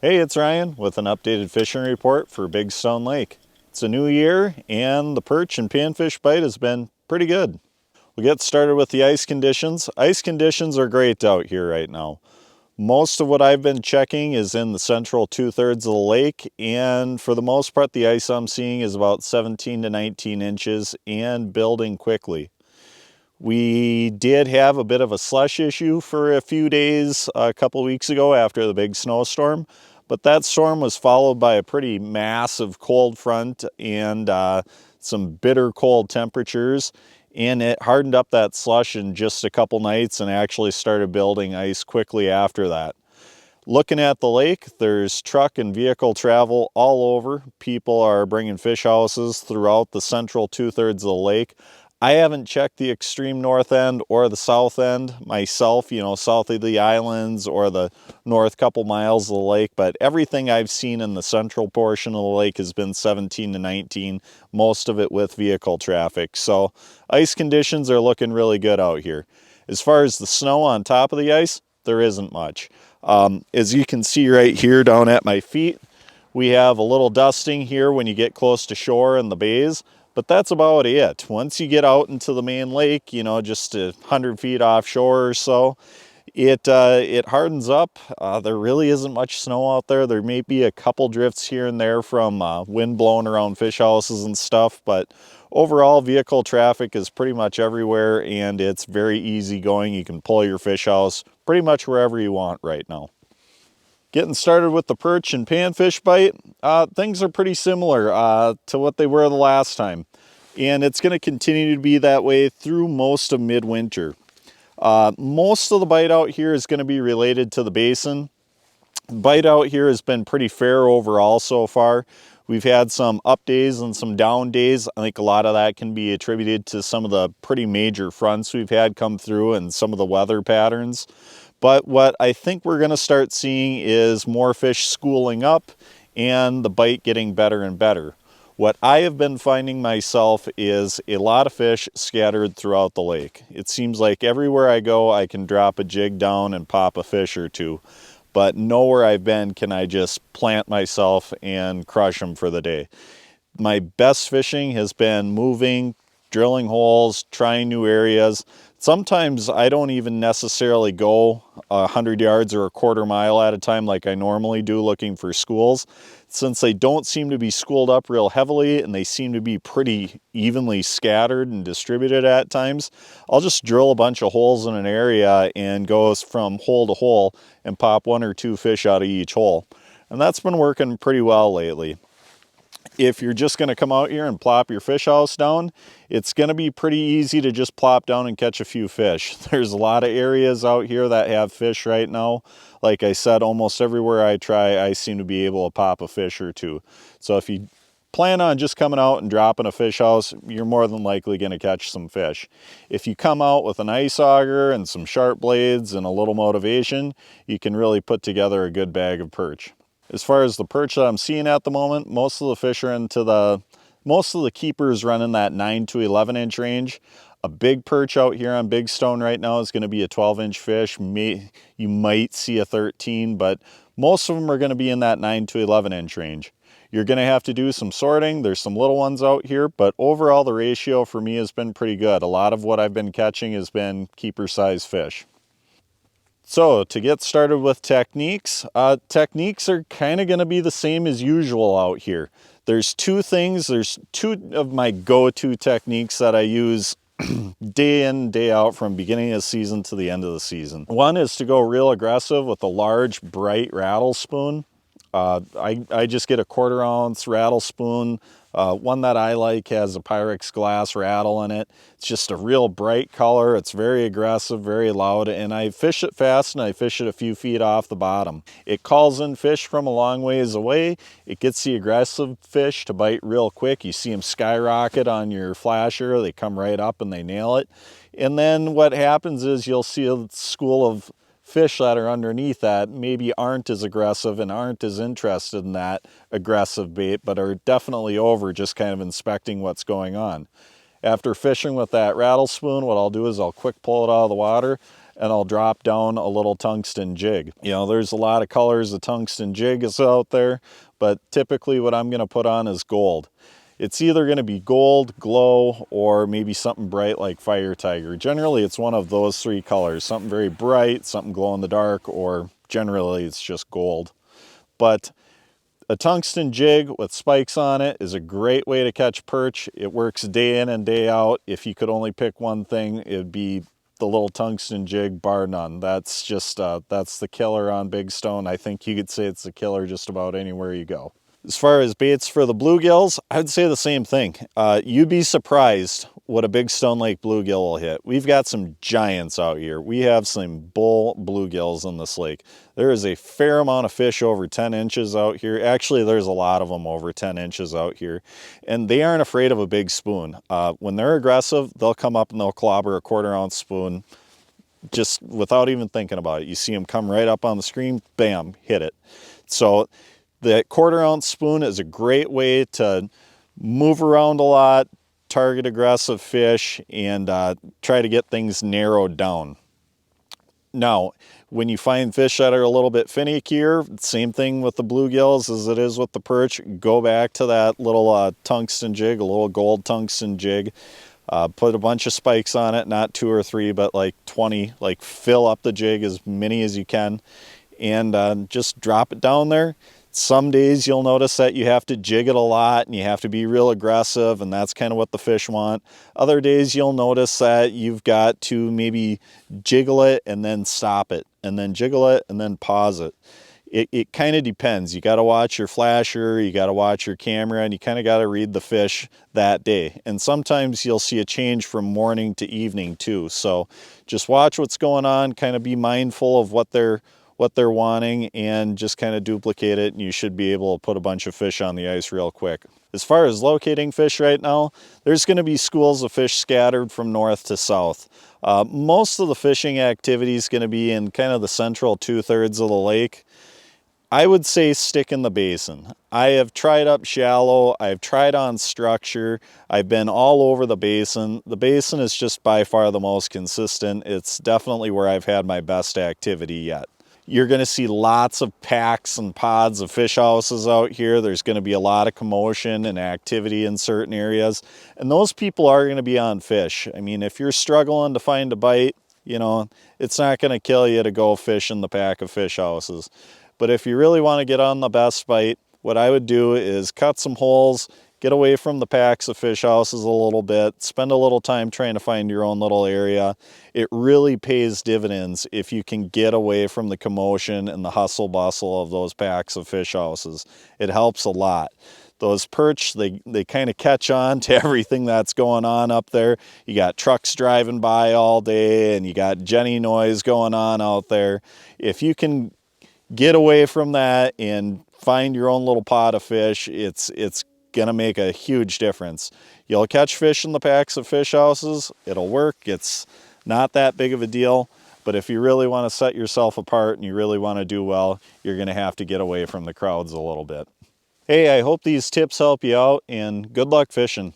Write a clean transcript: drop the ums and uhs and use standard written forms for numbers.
Hey, it's Ryan with an updated fishing report for Big Stone Lake. It's a new year and the perch and panfish bite has been pretty good. We'll get started with the ice conditions. Ice conditions are great out here right now. Most of what I've been checking is in the central 2/3 of the lake, and for the most part the ice I'm seeing is about 17 to 19 inches and building quickly. We did have a bit of a slush issue for a few days a couple weeks ago after the big snowstorm, but that storm was followed by a pretty massive cold front and some bitter cold temperatures, and it hardened up that slush in just a couple nights and actually started building ice quickly after that. Looking at the lake, there's truck and vehicle travel all over. People are bringing fish houses throughout the central 2/3 of the lake. I haven't checked the extreme north end or the south end myself, south of the islands or the north couple miles of the lake, but everything I've seen in the central portion of the lake has been 17 to 19, most of it with vehicle traffic. So ice conditions are looking really good out here. As far as the snow on top of the ice, there isn't much. As you can see right here down at my feet, we have a little dusting here when you get close to shore in the bays, but that's about it. Once you get out into the main lake, just 100 feet offshore or so, it hardens up. There really isn't much snow out there. There may be a couple drifts here and there from wind blowing around fish houses and stuff, but overall vehicle traffic is pretty much everywhere and it's very easy going. You can pull your fish house pretty much wherever you want right now. Getting started with the perch and panfish bite, things are pretty similar to what they were the last time. And it's going to continue to be that way through most of midwinter. Most of the bite out here is going to be related to the basin. Bite out here has been pretty fair overall so far. We've had some up days and some down days. I think a lot of that can be attributed to some of the pretty major fronts we've had come through and some of the weather patterns. But what I think we're going to start seeing is more fish schooling up and the bite getting better and better. What I have been finding myself is a lot of fish scattered throughout the lake. It seems like everywhere I go, I can drop a jig down and pop a fish or two. But nowhere I've been can I just plant myself and crush them for the day. My best fishing has been moving, drilling holes, trying new areas. Sometimes I don't even necessarily go 100 yards or a quarter mile at a time like I normally do looking for schools. Since they don't seem to be schooled up real heavily and they seem to be pretty evenly scattered and distributed at times, I'll just drill a bunch of holes in an area and go from hole to hole and pop one or two fish out of each hole. And that's been working pretty well lately. If you're just going to come out here and plop your fish house down, it's going to be pretty easy to just plop down and catch a few fish. There's a lot of areas out here that have fish right now. Like I said, almost everywhere I try, I seem to be able to pop a fish or two. So if you plan on just coming out and dropping a fish house, you're more than likely going to catch some fish. If you come out with an ice auger and some sharp blades and a little motivation, you can really put together a good bag of perch. As far as the perch that I'm seeing at the moment, most of the fish are most of the keepers running that 9 to 11 inch range. A big perch out here on Big Stone right now is going to be a 12-inch fish. You might see a 13, but most of them are going to be in that 9 to 11 inch range. You're going to have to do some sorting. There's some little ones out here, but overall the ratio for me has been pretty good. A lot of what I've been catching has been keeper size fish. So to get started with techniques, techniques are kind of going to be the same as usual out here. There's two of my go-to techniques that I use day in, day out from beginning of the season to the end of the season. One is to go real aggressive with a large, bright rattle spoon. I just get a 1/4 ounce rattle spoon. One that I like has a Pyrex glass rattle in it. It's just a real bright color. It's very aggressive, very loud, and I fish it fast and I fish it a few feet off the bottom. It calls in fish from a long ways away. It gets the aggressive fish to bite real quick. You see them skyrocket on your flasher. They come right up and they nail it. And then what happens is you'll see a school of fish that are underneath that maybe aren't as aggressive and aren't as interested in that aggressive bait, but are definitely over just kind of inspecting what's going on. After fishing with that rattle spoon, what I'll do is I'll quick pull it out of the water and I'll drop down a little tungsten jig. You know, there's a lot of colors of tungsten jig is out there, but typically what I'm gonna put on is gold. It's either going to be gold, glow, or maybe something bright like Fire Tiger. Generally, it's one of those three colors. Something very bright, something glow in the dark, or generally it's just gold. But a tungsten jig with spikes on it is a great way to catch perch. It works day in and day out. If you could only pick one thing, it'd be the little tungsten jig, bar none. That's just, that's the killer on Big Stone. I think you could say it's the killer just about anywhere you go. As far as baits for the bluegills, I'd say the same thing. You'd be surprised what a Big Stone Lake bluegill will hit. We've got some giants out here. We have some bull bluegills in this lake. There is a fair amount of fish over 10 inches out here. Actually, there's a lot of them over 10 inches out here. And they aren't afraid of a big spoon. When they're aggressive, they'll come up and they'll clobber a 1/4 ounce spoon just without even thinking about it. You see them come right up on the screen, bam, hit it. So the 1/4 ounce spoon is a great way to move around a lot, target aggressive fish, and try to get things narrowed down. Now, when you find fish that are a little bit finickier, same thing with the bluegills as it is with the perch. Go back to that little tungsten jig, a little gold tungsten jig. Put a bunch of spikes on it, not 2 or 3, but like 20. Like fill up the jig as many as you can, and just drop it down there. Some days you'll notice that you have to jig it a lot and you have to be real aggressive, and that's kind of what the fish want. Other days you'll notice that you've got to maybe jiggle it and then stop it, and then jiggle it and then pause it. It kind of depends. You got to watch your flasher, you got to watch your camera, and you kind of got to read the fish that day. And sometimes you'll see a change from morning to evening too. So just watch what's going on, kind of be mindful of what they're wanting, and just kind of duplicate it, and you should be able to put a bunch of fish on the ice real quick. As far as locating fish right now, there's going to be schools of fish scattered from north to south. Most of the fishing activity is going to be in kind of the central 2/3 of the lake. I would say stick in the basin. I have tried up shallow, I've tried on structure, I've been all over the basin. The basin is just by far the most consistent. It's definitely where I've had my best activity yet. You're going to see lots of packs and pods of fish houses out here. There's going to be a lot of commotion and activity in certain areas, and those people are going to be on fish. I mean, if you're struggling to find a bite, you know, it's not going to kill you to go fish in the pack of fish houses. But if you really want to get on the best bite, what I would do is cut some holes, get away from the packs of fish houses a little bit, spend a little time trying to find your own little area. It really pays dividends if you can get away from the commotion and the hustle bustle of those packs of fish houses. It helps a lot. Those perch, they kind of catch on to everything that's going on up there. You got trucks driving by all day, and you got Jenny noise going on out there. If you can get away from that and find your own little pot of fish, it's gonna make a huge difference. You'll catch fish in the packs of fish houses. It'll work. It's not that big of a deal. But if you really want to set yourself apart and you really want to do well, you're going to have to get away from the crowds a little bit. Hey, I hope these tips help you out, and good luck fishing.